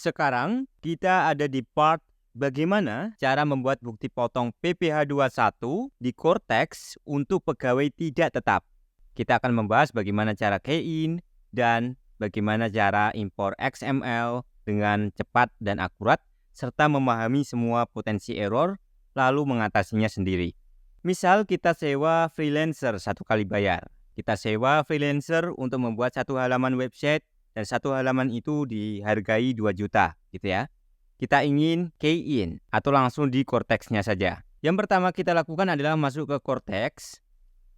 Sekarang kita ada di part bagaimana cara membuat bukti potong PPh 21 di Cortex untuk pegawai tidak tetap. Kita akan membahas bagaimana cara key-in dan bagaimana cara impor XML dengan cepat dan akurat, serta memahami semua potensi error lalu mengatasinya sendiri. Misal kita sewa freelancer 1 kali bayar. Kita sewa freelancer untuk membuat 1 halaman website dan 1 halaman itu dihargai 2 juta gitu ya. Kita ingin key-in atau langsung di Cortex-nya saja. Yang pertama kita lakukan adalah masuk ke Cortex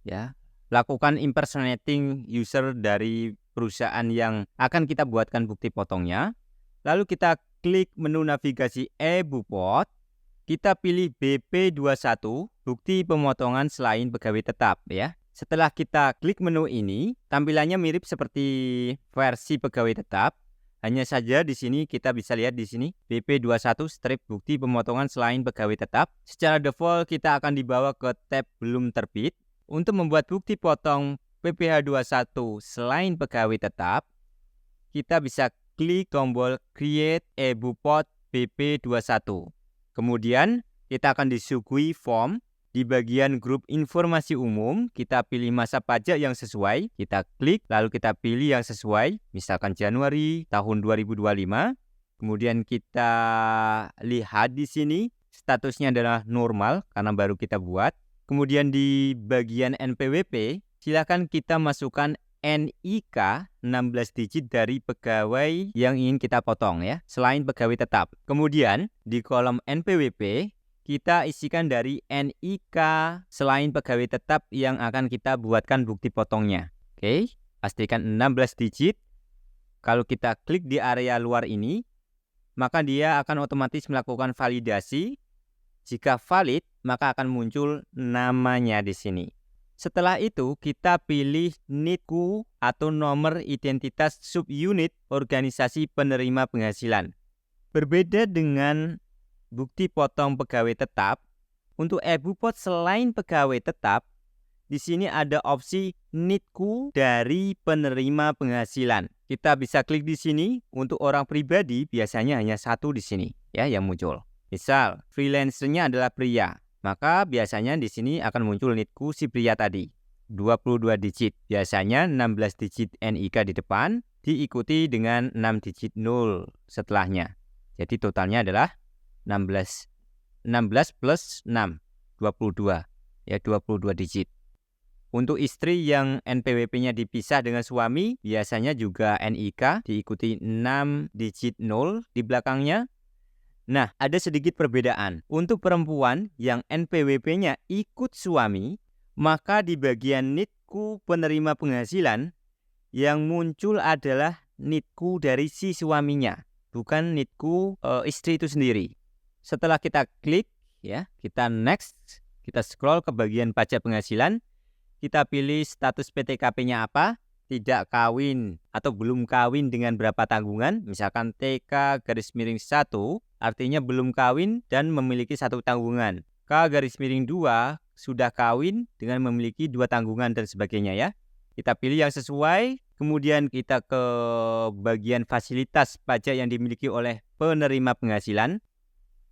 ya. Lakukan impersonating user dari perusahaan yang akan kita buatkan bukti potongnya. Lalu kita klik menu navigasi eBupot. Kita pilih BP21, bukti pemotongan selain pegawai tetap ya. Setelah kita klik menu ini, tampilannya mirip seperti versi pegawai tetap. Hanya saja di sini kita bisa lihat di sini BP21 strip bukti pemotongan selain pegawai tetap. Secara default kita akan dibawa ke tab belum terbit. Untuk membuat bukti potong PPh 21 selain pegawai tetap, kita bisa klik tombol Create eBupot BP21. Kemudian kita akan disuguhi form. Di bagian grup informasi umum, kita pilih masa pajak yang sesuai. Kita klik, lalu kita pilih yang sesuai, misalkan Januari tahun 2025. Kemudian kita lihat di sini, statusnya adalah normal karena baru kita buat. Kemudian di bagian NPWP, silakan kita masukkan NIK 16 digit dari pegawai yang ingin kita potong ya, selain pegawai tetap. Kemudian di kolom NPWP, kita isikan dari NIK selain pegawai tetap yang akan kita buatkan bukti potongnya. Oke, pastikan 16 digit. Kalau kita klik di area luar ini, maka dia akan otomatis melakukan validasi. Jika valid, maka akan muncul namanya di sini. Setelah itu, kita pilih NIDQ atau nomor identitas subunit organisasi penerima penghasilan. Berbeda dengan bukti potong pegawai tetap, untuk eBupot selain pegawai tetap, di sini ada opsi NIDQ dari penerima penghasilan. Kita bisa klik di sini. Untuk orang pribadi biasanya hanya 1 di sini ya yang muncul. Misal freelancer-nya adalah pria, maka biasanya di sini akan muncul NIDQ si pria tadi. 22 digit, biasanya 16 digit NIK di depan, diikuti dengan 6 digit 0 setelahnya. Jadi totalnya adalah 16 plus 6, 22. Ya, 22 digit. Untuk istri yang NPWP-nya dipisah dengan suami, biasanya juga NIK diikuti 6 digit 0 di belakangnya. Nah, ada sedikit perbedaan. Untuk perempuan yang NPWP-nya ikut suami, maka di bagian NIDQ penerima penghasilan, yang muncul adalah NIDQ dari si suaminya, bukan NIDQ istri itu sendiri. Setelah kita klik, ya, kita next, kita scroll ke bagian pajak penghasilan, kita pilih status PTKP-nya apa, tidak kawin atau belum kawin dengan berapa tanggungan, misalkan TK_1, artinya belum kawin dan memiliki 1 tanggungan. K_2, sudah kawin dengan memiliki 2 tanggungan dan sebagainya ya. Kita pilih yang sesuai, kemudian kita ke bagian fasilitas pajak yang dimiliki oleh penerima penghasilan.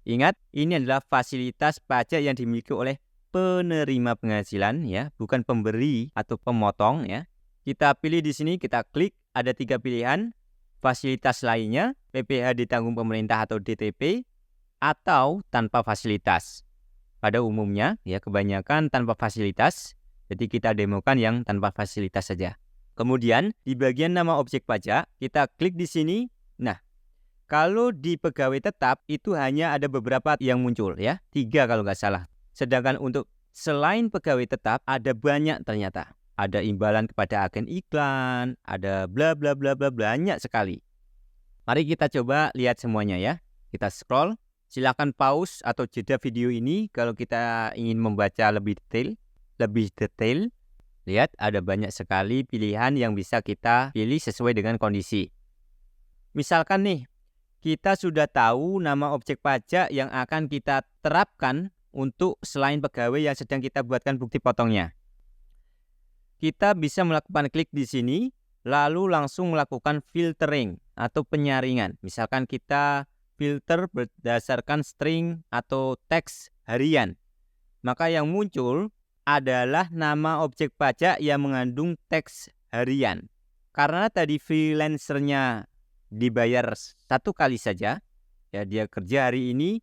Ingat, ini adalah fasilitas pajak yang dimiliki oleh penerima penghasilan ya, bukan pemberi atau pemotong ya. Kita pilih di sini, kita klik, ada 3 pilihan. Fasilitas lainnya, PPh ditanggung pemerintah atau DTP, atau tanpa fasilitas. Pada umumnya ya kebanyakan tanpa fasilitas, jadi kita demokan yang tanpa fasilitas saja. Kemudian di bagian nama objek pajak, kita klik di sini. Nah, kalau di pegawai tetap itu hanya ada beberapa yang muncul ya, 3 kalau nggak salah. Sedangkan untuk selain pegawai tetap ada banyak ternyata. Ada imbalan kepada agen iklan, ada bla bla bla bla, banyak sekali. Mari kita coba lihat semuanya ya. Kita scroll, silakan pause atau jeda video ini kalau kita ingin membaca lebih detail. Lihat ada banyak sekali pilihan yang bisa kita pilih sesuai dengan kondisi. Misalkan nih, kita sudah tahu nama objek pajak yang akan kita terapkan untuk selain pegawai yang sedang kita buatkan bukti potongnya. Kita bisa melakukan klik di sini lalu langsung melakukan filtering atau penyaringan. Misalkan kita filter berdasarkan string atau teks harian, maka yang muncul adalah nama objek pajak yang mengandung teks harian. Karena tadi freelancernya dibayar satu kali saja, ya dia kerja hari ini,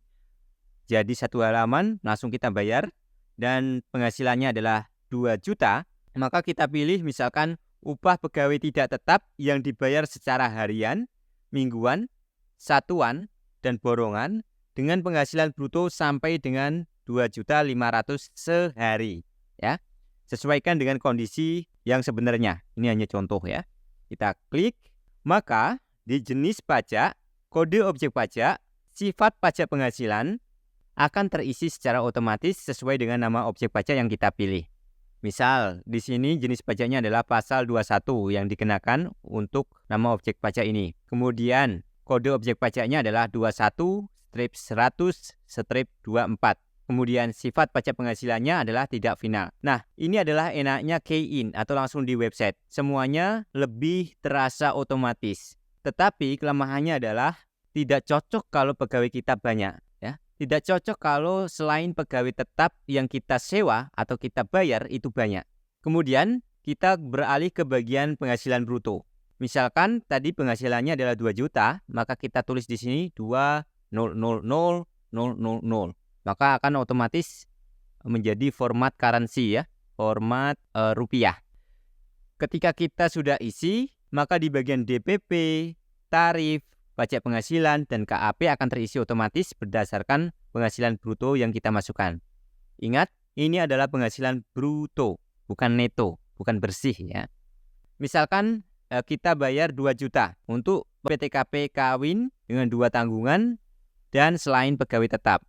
jadi satu halaman langsung kita bayar, dan penghasilannya adalah 2 juta, maka kita pilih misalkan upah pegawai tidak tetap yang dibayar secara harian, mingguan, satuan, dan borongan dengan penghasilan bruto sampai dengan 2.500.000 sehari, ya. Sesuaikan dengan kondisi yang sebenarnya. Ini hanya contoh ya. Kita klik, maka di jenis pajak, kode objek pajak, sifat pajak penghasilan akan terisi secara otomatis sesuai dengan nama objek pajak yang kita pilih. Misal, di sini jenis pajaknya adalah pasal 21 yang dikenakan untuk nama objek pajak ini. Kemudian, kode objek pajaknya adalah 21-100-24. Kemudian sifat pajak penghasilannya adalah tidak final. Nah, ini adalah enaknya key-in atau langsung di website. Semuanya lebih terasa otomatis. Tetapi kelemahannya adalah tidak cocok kalau pegawai kita banyak. Ya. Tidak cocok kalau selain pegawai tetap yang kita sewa atau kita bayar itu banyak. Kemudian kita beralih ke bagian penghasilan bruto. Misalkan tadi penghasilannya adalah 2 juta, maka kita tulis di sini 2.000.000. Maka akan otomatis menjadi format currency ya, format rupiah. Ketika kita sudah isi, maka di bagian DPP, tarif, pajak penghasilan, dan KAP akan terisi otomatis berdasarkan penghasilan bruto yang kita masukkan. Ingat, ini adalah penghasilan bruto, bukan neto, bukan bersih ya. Misalkan kita bayar 2 juta untuk PTKP kawin dengan 2 tanggungan dan selain pegawai tetap.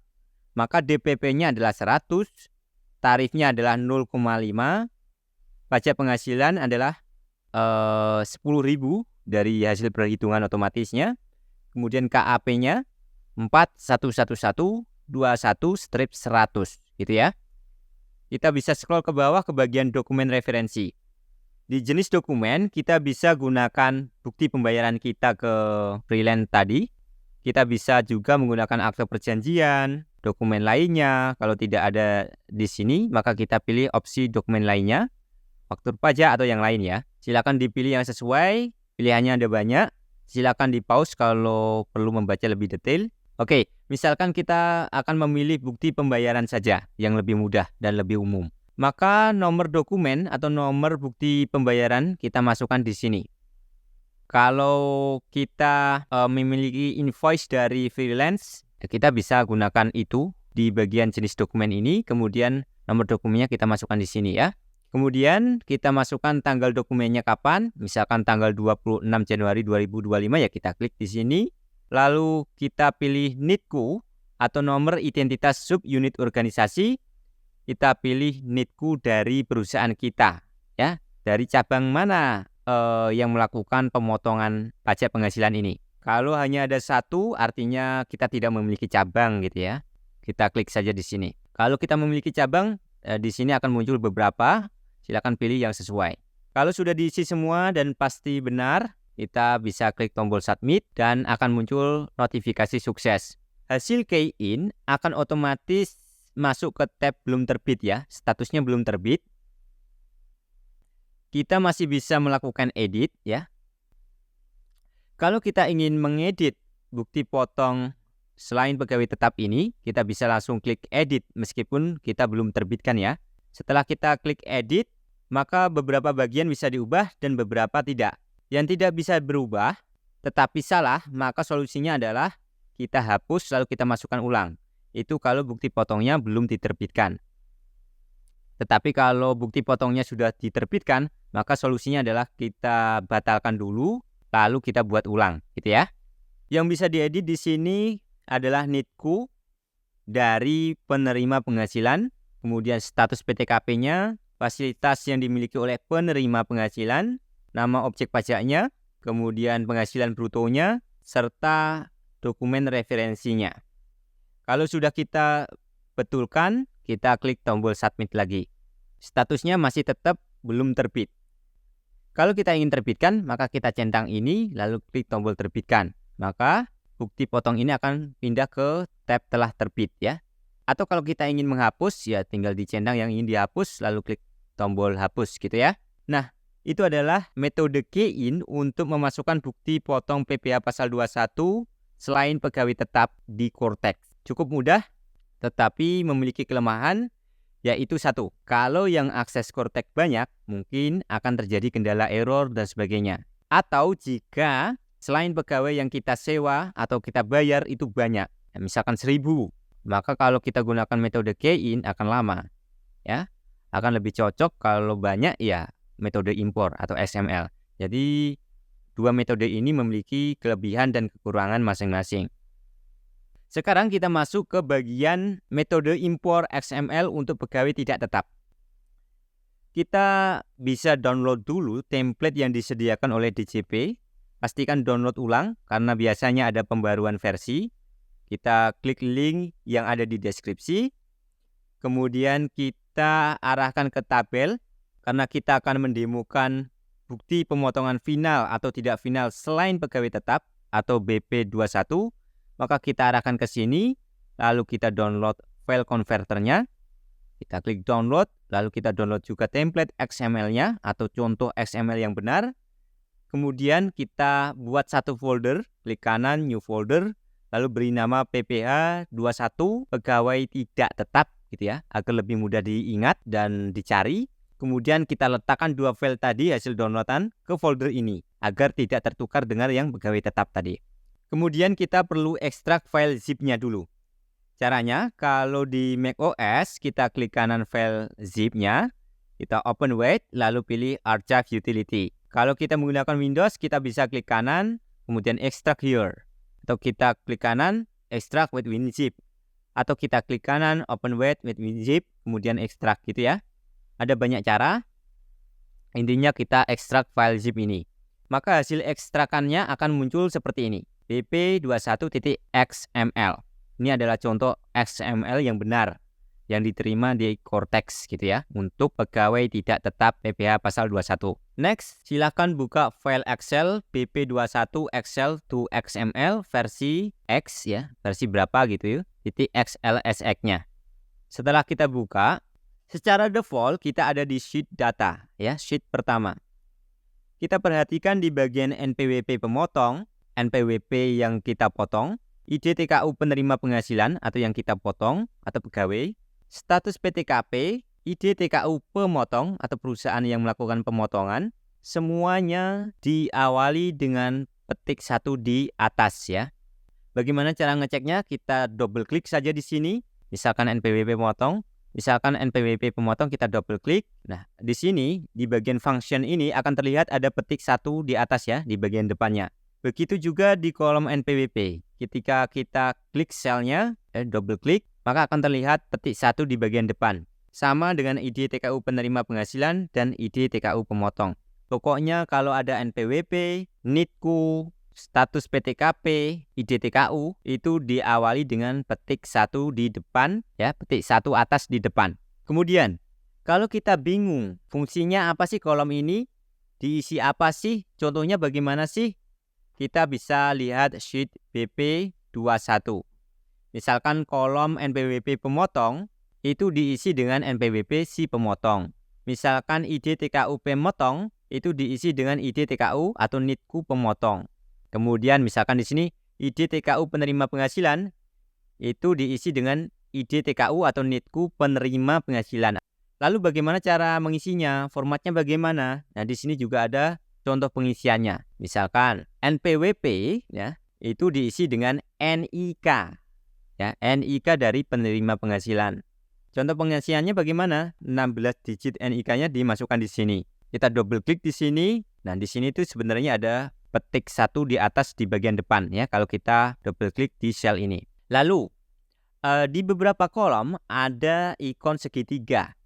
Maka DPP-nya adalah 100, tarifnya adalah 0,5, pajak penghasilan adalah 10.000 dari hasil perhitungan otomatisnya. Kemudian KAP-nya 411121-100 gitu ya. Kita bisa scroll ke bawah ke bagian dokumen referensi. Di jenis dokumen kita bisa gunakan bukti pembayaran kita ke freelance tadi. Kita bisa juga menggunakan akte perjanjian, dokumen lainnya. Kalau tidak ada di sini, maka kita pilih opsi dokumen lainnya, faktur pajak atau yang lain ya. Silakan dipilih yang sesuai, pilihannya ada banyak. Silakan di pause kalau perlu membaca lebih detail. Oke, misalkan kita akan memilih bukti pembayaran saja yang lebih mudah dan lebih umum. Maka nomor dokumen atau nomor bukti pembayaran kita masukkan di sini. Kalau kita memiliki invoice dari freelance, kita bisa gunakan itu di bagian jenis dokumen ini. Kemudian nomor dokumennya kita masukkan di sini ya. Kemudian kita masukkan tanggal dokumennya kapan. Misalkan tanggal 26 Januari 2025 ya kita klik di sini. Lalu kita pilih NIDKU atau nomor identitas subunit organisasi. Kita pilih NIDKU dari perusahaan kita ya. Dari cabang mana yang melakukan pemotongan pajak penghasilan ini. Kalau hanya ada satu, artinya kita tidak memiliki cabang gitu ya. Kita klik saja di sini. Kalau kita memiliki cabang, di sini akan muncul beberapa. Silakan pilih yang sesuai. Kalau sudah diisi semua dan pasti benar, kita bisa klik tombol submit dan akan muncul notifikasi sukses. Hasil key-in akan otomatis masuk ke tab belum terbit ya. Statusnya belum terbit. Kita masih bisa melakukan edit ya. Kalau kita ingin mengedit bukti potong selain pegawai tetap ini, kita bisa langsung klik edit meskipun kita belum terbitkan ya. Setelah kita klik edit, maka beberapa bagian bisa diubah dan beberapa tidak. Yang tidak bisa berubah, tetapi salah, maka solusinya adalah kita hapus lalu kita masukkan ulang. Itu kalau bukti potongnya belum diterbitkan. Tetapi kalau bukti potongnya sudah diterbitkan, maka solusinya adalah kita batalkan dulu, lalu kita buat ulang, gitu ya. Yang bisa diedit di sini adalah NIDKU dari penerima penghasilan, kemudian status PTKP-nya, fasilitas yang dimiliki oleh penerima penghasilan, nama objek pajaknya, kemudian penghasilan brutonya, serta dokumen referensinya. Kalau sudah kita betulkan, kita klik tombol submit lagi. Statusnya masih tetap belum terbit. Kalau kita ingin terbitkan, maka kita centang ini lalu klik tombol terbitkan. Maka bukti potong ini akan pindah ke tab telah terbit ya. Atau kalau kita ingin menghapus, ya tinggal dicentang yang ingin dihapus lalu klik tombol hapus gitu ya. Nah, itu adalah metode key-in untuk memasukkan bukti potong PPh pasal 21 selain pegawai tetap di Cortex. Cukup mudah, tetapi memiliki kelemahan, yaitu satu, kalau yang akses Cortex banyak, mungkin akan terjadi kendala error dan sebagainya. Atau jika selain pegawai yang kita sewa atau kita bayar itu banyak, misalkan 1000, maka kalau kita gunakan metode key-in akan lama. Ya, akan lebih cocok kalau banyak ya metode impor atau XML. Jadi dua metode ini memiliki kelebihan dan kekurangan masing-masing. Sekarang kita masuk ke bagian metode impor XML untuk pegawai tidak tetap. Kita bisa download dulu template yang disediakan oleh DJP. Pastikan download ulang karena biasanya ada pembaruan versi. Kita klik link yang ada di deskripsi. Kemudian kita arahkan ke tabel karena kita akan mendemokan bukti pemotongan final atau tidak final selain pegawai tetap atau BP21. Maka kita arahkan ke sini, lalu kita download file converternya. Kita klik download, lalu kita download juga template XML-nya atau contoh XML yang benar. Kemudian kita buat satu folder, klik kanan, new folder, lalu beri nama PPh21 pegawai tidak tetap gitu ya, agar lebih mudah diingat dan dicari. Kemudian kita letakkan dua file tadi hasil downloadan ke folder ini agar tidak tertukar dengan yang pegawai tetap tadi. Kemudian kita perlu ekstrak file zip-nya dulu. Caranya, kalau di macOS, kita klik kanan file zip-nya, kita open with, lalu pilih Archive Utility. Kalau kita menggunakan Windows, kita bisa klik kanan, kemudian extract here. Atau kita klik kanan, extract with WinZip. Atau kita klik kanan, open with WinZip, kemudian extract gitu ya. Ada banyak cara. Intinya kita ekstrak file zip ini. Maka hasil ekstrakannya akan muncul seperti ini. pp21.xml. Ini adalah contoh XML yang benar yang diterima di Cortex gitu ya untuk pegawai tidak tetap PPh pasal 21. Next, silakan buka file Excel pp21 excel to XML versi X ya, versi berapa gitu ya, .xlsx-nya. Setelah kita buka, secara default kita ada di sheet data ya, sheet pertama. Kita perhatikan di bagian NPWP pemotong, NPWP yang kita potong, ID TKU penerima penghasilan atau yang kita potong atau pegawai, status PTKP, ID TKU pemotong atau perusahaan yang melakukan pemotongan, semuanya diawali dengan petik 1 di atas ya. Bagaimana cara ngeceknya? Kita double klik saja di sini, misalkan NPWP pemotong, kita double klik. Nah, di sini di bagian function ini akan terlihat ada petik 1 di atas ya, di bagian depannya. Begitu juga di kolom NPWP. Ketika kita klik selnya, double klik, maka akan terlihat petik 1 di bagian depan. Sama dengan ID TKU penerima penghasilan dan ID TKU pemotong. Pokoknya kalau ada NPWP, NITKU, status PTKP, ID TKU, itu diawali dengan petik 1 di depan, ya, petik 1 atas di depan. Kemudian, kalau kita bingung, fungsinya apa sih kolom ini? Diisi apa sih? Contohnya bagaimana sih? Kita bisa lihat sheet BP21. Misalkan kolom NPWP pemotong itu diisi dengan NPWP si pemotong. Misalkan ID TKU pemotong itu diisi dengan ID TKU atau NITKU pemotong. Kemudian misalkan di sini ID TKU penerima penghasilan itu diisi dengan ID TKU atau NITKU penerima penghasilan. Lalu bagaimana cara mengisinya? Formatnya bagaimana? Nah, di sini juga ada contoh pengisiannya. Misalkan NPWP ya, itu diisi dengan NIK. Ya, NIK dari penerima penghasilan. Contoh pengisiannya bagaimana? 16 digit NIK-nya dimasukkan di sini. Kita double klik di sini. Nah, di sini itu sebenarnya ada petik 1 di atas di bagian depan ya kalau kita double klik di sel ini. Lalu di beberapa kolom ada ikon segitiga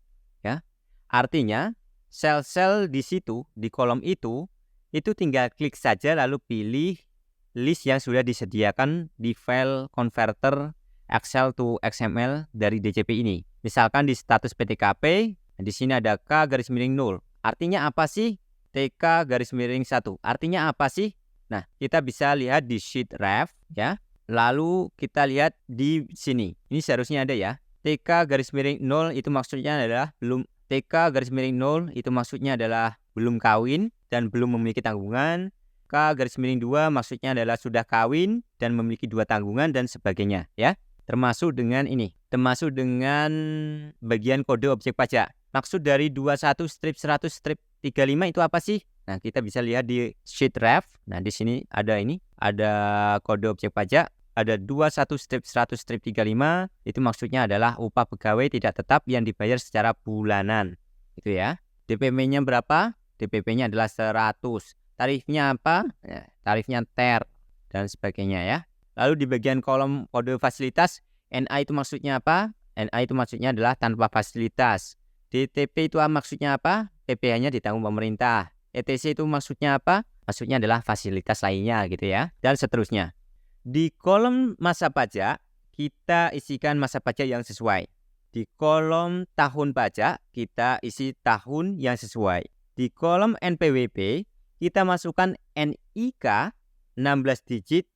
ya. Artinya sel-sel di situ, di kolom itu tinggal klik saja lalu pilih list yang sudah disediakan di file converter Excel to XML dari DJP ini. Misalkan di status PTKP, di sini ada K_0. Artinya apa sih? TK garis miring 1. Artinya apa sih? Nah, kita bisa lihat di sheet ref ya. Lalu kita lihat di sini. Ini seharusnya ada ya. TK garis miring 0 itu maksudnya adalah TK garis miring 0 itu maksudnya adalah belum kawin dan belum memiliki tanggungan. K garis miring 2 maksudnya adalah sudah kawin dan memiliki 2 tanggungan dan sebagainya ya. Termasuk dengan ini, termasuk dengan bagian kode objek pajak. Maksud dari 21 strip 100 strip 35 itu apa sih? Nah, kita bisa lihat di sheet ref. Nah, di sini ada ini, ada kode objek pajak, ada 21 strip 100 strip 35, itu maksudnya adalah upah pegawai tidak tetap yang dibayar secara bulanan. Itu ya. DPP-nya berapa? DPP-nya adalah 100. Tarifnya apa? Ya, tarifnya TER dan sebagainya ya. Lalu di bagian kolom kode fasilitas, NA itu maksudnya apa? NA itu maksudnya adalah tanpa fasilitas. DTP itu maksudnya apa? PPh-nya ditanggung pemerintah. ETC itu maksudnya apa? Maksudnya adalah fasilitas lainnya gitu ya. Dan seterusnya. Di kolom masa pajak, kita isikan masa pajak yang sesuai. Di kolom tahun pajak, kita isi tahun yang sesuai. Di kolom NPWP, kita masukkan NIK 16 digit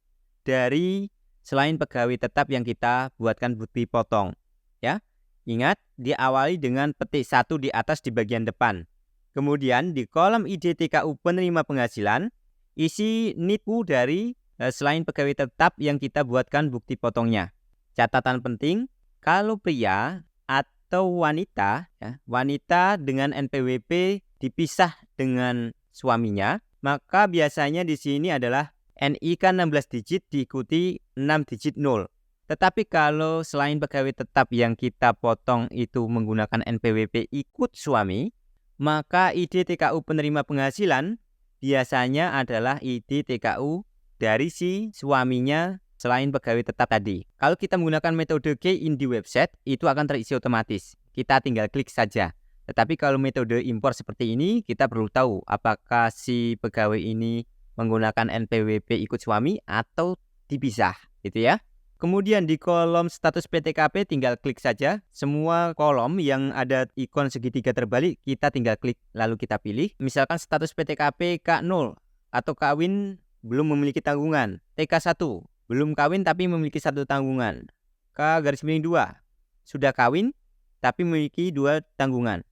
dari selain pegawai tetap yang kita buatkan bukti potong. Ya, ingat diawali dengan petik 1 di atas di bagian depan. Kemudian di kolom IDTKU penerima penghasilan, isi NIPU dari selain pegawai tetap yang kita buatkan bukti potongnya. Catatan penting, kalau pria atau wanita, ya, wanita dengan NPWP dipisah dengan suaminya, maka biasanya di sini adalah NIK 16 digit diikuti 6 digit 0. Tetapi kalau selain pegawai tetap yang kita potong itu menggunakan NPWP ikut suami, maka ID TKU penerima penghasilan biasanya adalah ID TKU dari si suaminya selain pegawai tetap tadi. Kalau kita menggunakan metode key-in di website, itu akan terisi otomatis. Kita tinggal klik saja. Tetapi kalau metode impor seperti ini, kita perlu tahu apakah si pegawai ini menggunakan NPWP ikut suami atau dipisah, gitu ya. Kemudian di kolom status PTKP tinggal klik saja. Semua kolom yang ada ikon segitiga terbalik, kita tinggal klik lalu kita pilih. Misalkan status PTKP K0 atau kawin belum memiliki tanggungan. TK1 belum kawin tapi memiliki 1 tanggungan. K garis miring 2 sudah kawin tapi memiliki 2 tanggungan.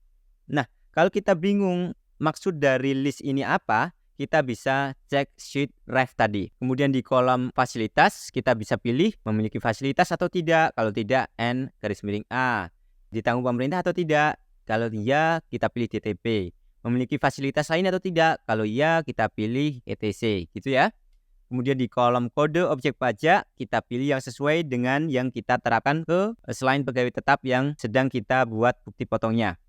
Nah, kalau kita bingung maksud dari list ini apa, kita bisa cek sheet ref tadi. Kemudian di kolom fasilitas, kita bisa pilih memiliki fasilitas atau tidak. Kalau tidak, N garis miring A. Ditanggung pemerintah atau tidak. Kalau iya, kita pilih DTP. Memiliki fasilitas lain atau tidak. Kalau iya, kita pilih ETC. Gitu ya. Kemudian di kolom kode objek pajak, kita pilih yang sesuai dengan yang kita terapkan ke selain pegawai tetap yang sedang kita buat bukti potongnya.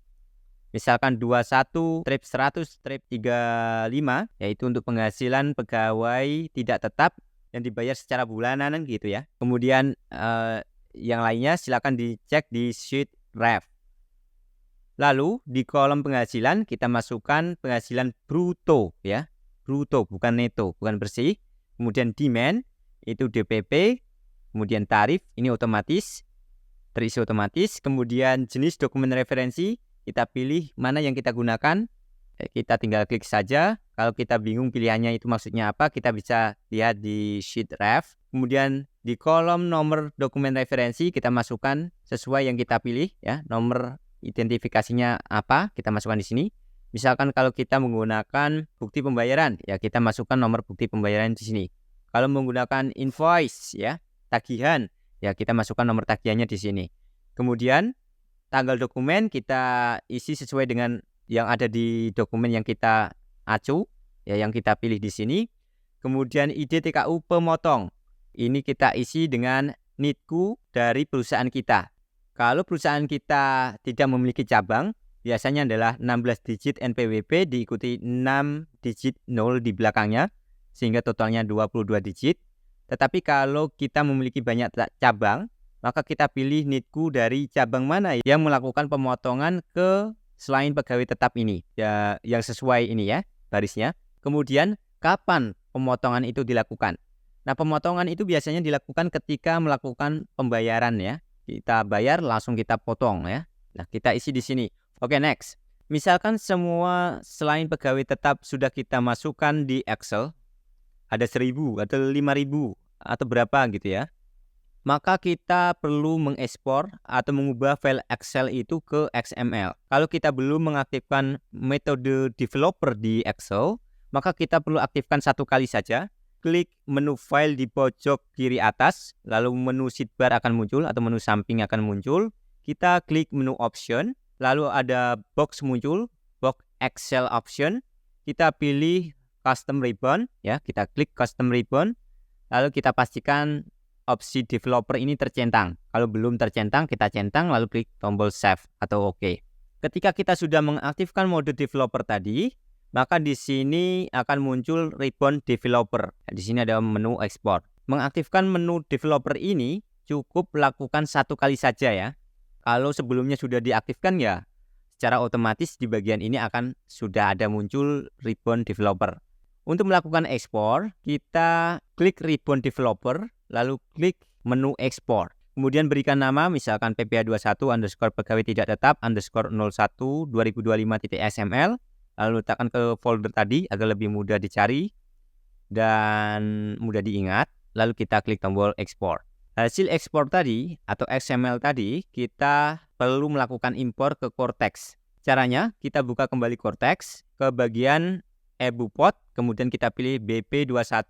Misalkan 21 strip 100 strip 35, yaitu untuk penghasilan pegawai tidak tetap yang dibayar secara bulanan gitu ya. Kemudian yang lainnya silakan dicek di sheet ref. Lalu di kolom penghasilan kita masukkan penghasilan bruto ya. Bruto bukan neto, bukan bersih. Kemudian demand itu DPP, kemudian tarif ini otomatis terisi otomatis. Kemudian jenis dokumen referensi kita pilih mana yang kita gunakan, kita tinggal klik saja. Kalau kita bingung pilihannya itu maksudnya apa, kita bisa lihat di sheet ref. Kemudian di kolom nomor dokumen referensi kita masukkan sesuai yang kita pilih ya, nomor identifikasinya apa, kita masukkan di sini. Misalkan kalau kita menggunakan bukti pembayaran, ya kita masukkan nomor bukti pembayaran di sini. Kalau menggunakan invoice ya, tagihan, ya kita masukkan nomor tagihannya di sini. Kemudian tanggal dokumen kita isi sesuai dengan yang ada di dokumen yang kita acu, ya yang kita pilih di sini. Kemudian ID TKU pemotong. Ini kita isi dengan NITKU dari perusahaan kita. Kalau perusahaan kita tidak memiliki cabang, biasanya adalah 16 digit NPWP diikuti 6 digit 0 di belakangnya, sehingga totalnya 22 digit. Tetapi kalau kita memiliki banyak cabang, maka kita pilih NITKU dari cabang mana yang melakukan pemotongan ke selain pegawai tetap ini, ya, yang sesuai ini ya, barisnya. Kemudian kapan pemotongan itu dilakukan? Nah, pemotongan itu biasanya dilakukan ketika melakukan pembayaran ya. Kita bayar langsung kita potong ya. Nah, kita isi di sini. Oke, next. Misalkan semua selain pegawai tetap sudah kita masukkan di Excel, ada 1.000 atau 5.000 atau berapa gitu ya. Maka kita perlu mengekspor atau mengubah file Excel itu ke XML. Kalau kita belum mengaktifkan metode developer di Excel, maka kita perlu aktifkan satu kali saja. Klik menu file di pojok kiri atas, lalu menu sidebar akan muncul atau menu samping akan muncul. Kita klik menu option, lalu ada box muncul, box Excel option. Kita pilih custom ribbon, ya, kita klik custom ribbon, lalu kita pastikan opsi developer ini tercentang. Kalau belum tercentang, kita centang lalu klik tombol save atau OK. Ketika kita sudah mengaktifkan mode developer tadi, maka di sini akan muncul ribbon developer. Di sini ada menu ekspor. Mengaktifkan menu developer ini cukup lakukan satu kali saja ya. Kalau sebelumnya sudah diaktifkan ya, secara otomatis di bagian ini akan sudah ada muncul ribbon developer. Untuk melakukan ekspor, kita klik ribbon developer, lalu klik menu ekspor. Kemudian berikan nama, misalkan pph21_pegawai tidak tetap _01 2025.xml. Lalu letakkan ke folder tadi agar lebih mudah dicari dan mudah diingat. Lalu kita klik tombol ekspor. Hasil ekspor tadi atau XML tadi kita perlu melakukan impor ke Cortex. Caranya kita buka kembali Cortex ke bagian eBuPot, kemudian kita pilih BP21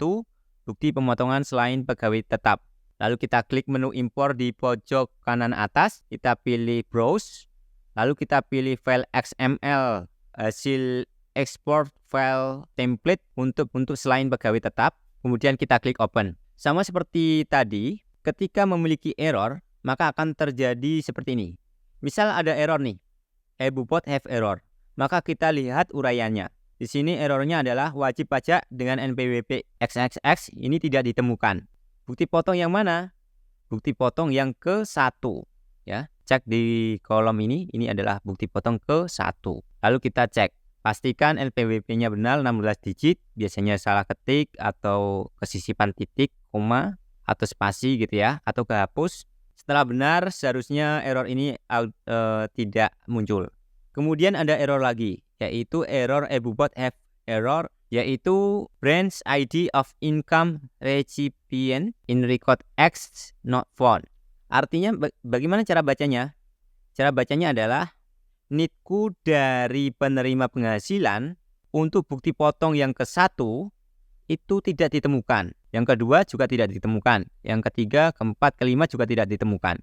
bukti pemotongan selain pegawai tetap. Lalu kita klik menu impor di pojok kanan atas, kita pilih browse, lalu kita pilih file XML hasil export file template untuk selain pegawai tetap, kemudian kita klik open. Sama seperti tadi, ketika memiliki error, maka akan terjadi seperti ini. Misal ada error nih, eBuPot have error. Maka kita lihat uraiannya. Di sini errornya adalah wajib pajak dengan NPWP XXX ini tidak ditemukan. Bukti potong yang mana? Bukti potong yang ke-1. Ya, cek di kolom ini adalah bukti potong ke-1. Lalu kita cek, pastikan NPWP-nya benar 16 digit, biasanya salah ketik atau kesisipan titik, koma, atau spasi gitu ya, atau kehapus. Setelah benar, seharusnya error ini tidak muncul. Kemudian ada error lagi, yaitu error eBuPot have error, yaitu branch ID of income recipient in record X not found. Artinya bagaimana cara bacanya? Cara bacanya adalah NIDku dari penerima penghasilan untuk bukti potong yang ke-1 itu tidak ditemukan. Yang kedua juga tidak ditemukan. Yang ketiga, keempat, kelima juga tidak ditemukan.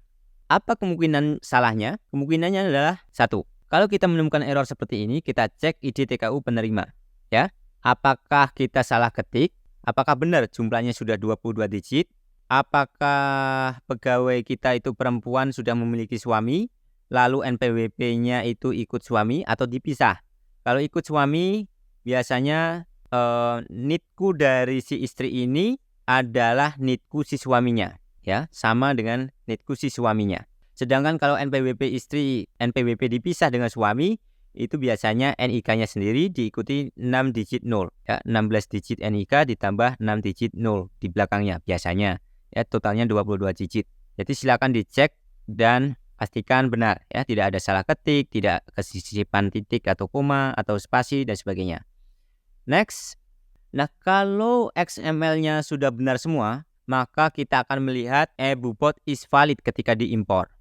Apa kemungkinan salahnya? Kemungkinannya adalah 1. Kalau kita menemukan error seperti ini, kita cek ID TKU penerima. Ya, apakah kita salah ketik? Apakah benar jumlahnya sudah 22 digit? Apakah pegawai kita itu perempuan sudah memiliki suami? Lalu NPWP-nya itu ikut suami atau dipisah? Kalau ikut suami, biasanya NIDku dari si istri ini adalah NIDku si suaminya, ya, sama dengan NIDku si suaminya. Sedangkan kalau NPWP istri, NPWP dipisah dengan suami, itu biasanya NIK-nya sendiri diikuti 6 digit 0, ya, 16 digit NIK ditambah 6 digit 0 di belakangnya biasanya, ya, totalnya 22 digit. Jadi silakan dicek dan pastikan benar, ya, tidak ada salah ketik, tidak kesisipan titik atau koma atau spasi dan sebagainya. Next. Nah, kalau XML-nya sudah benar semua, maka kita akan melihat eBuPot is valid ketika diimpor.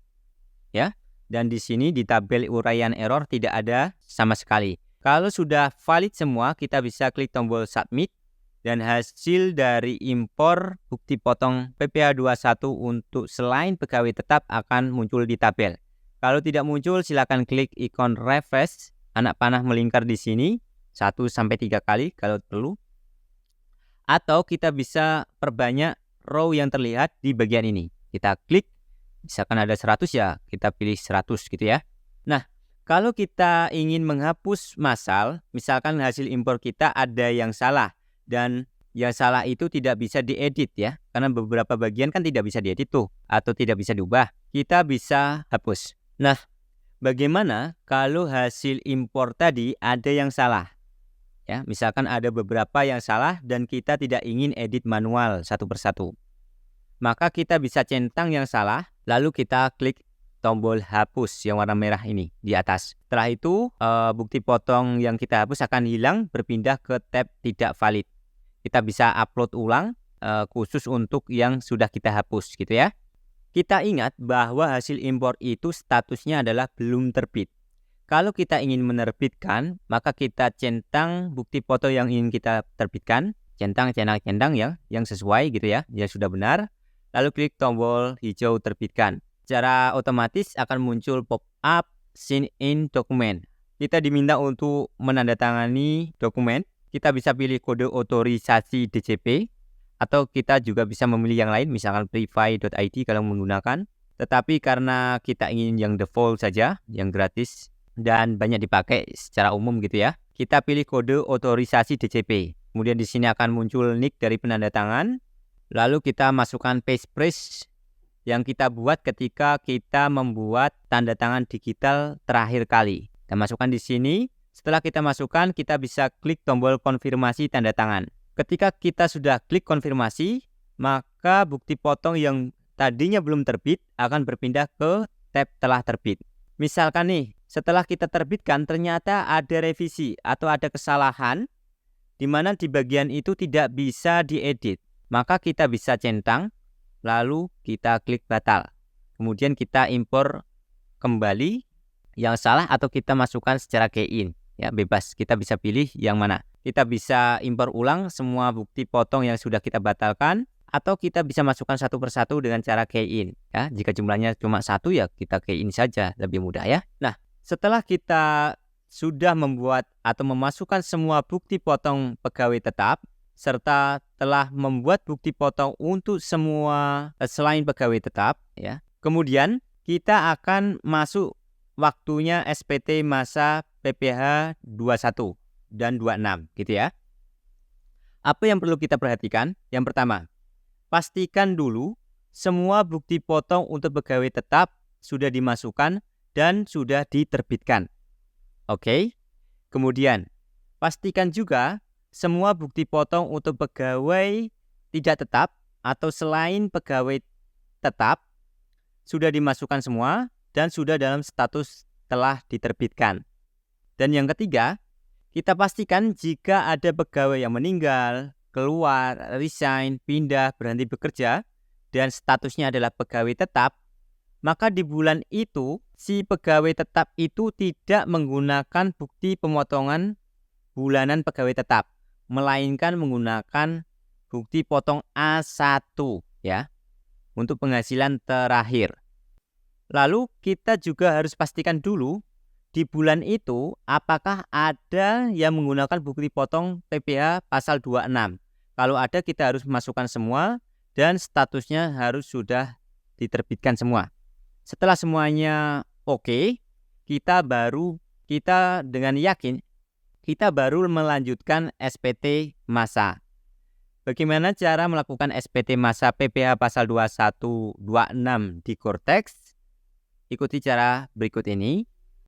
Ya. Dan di sini di tabel uraian error tidak ada sama sekali. Kalau sudah valid semua, kita bisa klik tombol submit dan hasil dari impor bukti potong PPh21 untuk selain pegawai tetap akan muncul di tabel. Kalau tidak muncul, silakan klik ikon refresh, anak panah melingkar di sini 1-3 kali kalau perlu. Atau kita bisa perbanyak row yang terlihat di bagian ini. Kita klik, misalkan ada 100 ya, kita pilih 100 gitu ya. Nah, kalau kita ingin menghapus massal, misalkan hasil impor kita ada yang salah, dan yang salah itu tidak bisa diedit ya, karena beberapa bagian kan tidak bisa diedit tuh, atau tidak bisa diubah, kita bisa hapus. Nah, bagaimana kalau hasil impor tadi ada yang salah? Ya, misalkan ada beberapa yang salah dan kita tidak ingin edit manual satu persatu. Maka kita bisa centang yang salah, lalu kita klik tombol hapus yang warna merah ini di atas. Setelah itu bukti potong yang kita hapus akan hilang berpindah ke tab tidak valid. Kita bisa upload ulang khusus untuk yang sudah kita hapus gitu ya. Kita ingat bahwa hasil impor itu statusnya adalah belum terbit. Kalau kita ingin menerbitkan, maka kita centang bukti foto yang ingin kita terbitkan, centang yang sesuai gitu ya, yang sudah benar. Lalu klik tombol hijau terbitkan. Secara otomatis akan muncul pop-up sign in dokumen. Kita diminta untuk menandatangani dokumen. Kita bisa pilih kode otorisasi DCP atau kita juga bisa memilih yang lain, misalkan privy.id kalau menggunakan. Tetapi karena kita ingin yang default saja, yang gratis dan banyak dipakai secara umum gitu ya, kita pilih kode otorisasi DCP. Kemudian di sini akan muncul nick dari penandatangan. Lalu kita masukkan passphrase yang kita buat ketika kita membuat tanda tangan digital terakhir kali. Kita masukkan di sini. Setelah kita masukkan, kita bisa klik tombol konfirmasi tanda tangan. Ketika kita sudah klik konfirmasi, maka bukti potong yang tadinya belum terbit akan berpindah ke tab telah terbit. Misalkan nih, setelah kita terbitkan ternyata ada revisi atau ada kesalahan di mana di bagian itu tidak bisa diedit. Maka kita bisa centang, lalu kita klik batal. Kemudian kita impor kembali yang salah atau kita masukkan secara key in. Ya, bebas, kita bisa pilih yang mana. Kita bisa impor ulang semua bukti potong yang sudah kita batalkan, atau kita bisa masukkan satu persatu dengan cara key in. Ya, jika jumlahnya cuma satu ya kita key in saja, lebih mudah ya. Nah, setelah kita sudah membuat atau memasukkan semua bukti potong pegawai tetap, serta telah membuat bukti potong untuk semua selain pegawai tetap ya. Kemudian kita akan masuk waktunya SPT masa PPh 21 dan 26 gitu ya. Apa yang perlu kita perhatikan? Yang pertama, pastikan dulu semua bukti potong untuk pegawai tetap sudah dimasukkan dan sudah diterbitkan. Oke. Kemudian pastikan juga semua bukti potong untuk pegawai tidak tetap atau selain pegawai tetap sudah dimasukkan semua dan sudah dalam status telah diterbitkan. Dan yang ketiga, kita pastikan jika ada pegawai yang meninggal, keluar, resign, pindah, berhenti bekerja, dan statusnya adalah pegawai tetap, maka di bulan itu si pegawai tetap itu tidak menggunakan bukti pemotongan bulanan pegawai tetap, melainkan menggunakan bukti potong A1 ya untuk penghasilan terakhir. Lalu kita juga harus pastikan dulu di bulan itu apakah ada yang menggunakan bukti potong PPh pasal 26. Kalau ada kita harus masukkan semua dan statusnya harus sudah diterbitkan semua. Setelah semuanya oke, kita dengan yakin kita baru melanjutkan SPT masa. Bagaimana cara melakukan SPT masa PPh pasal 2126 di Cortex? Ikuti cara berikut ini.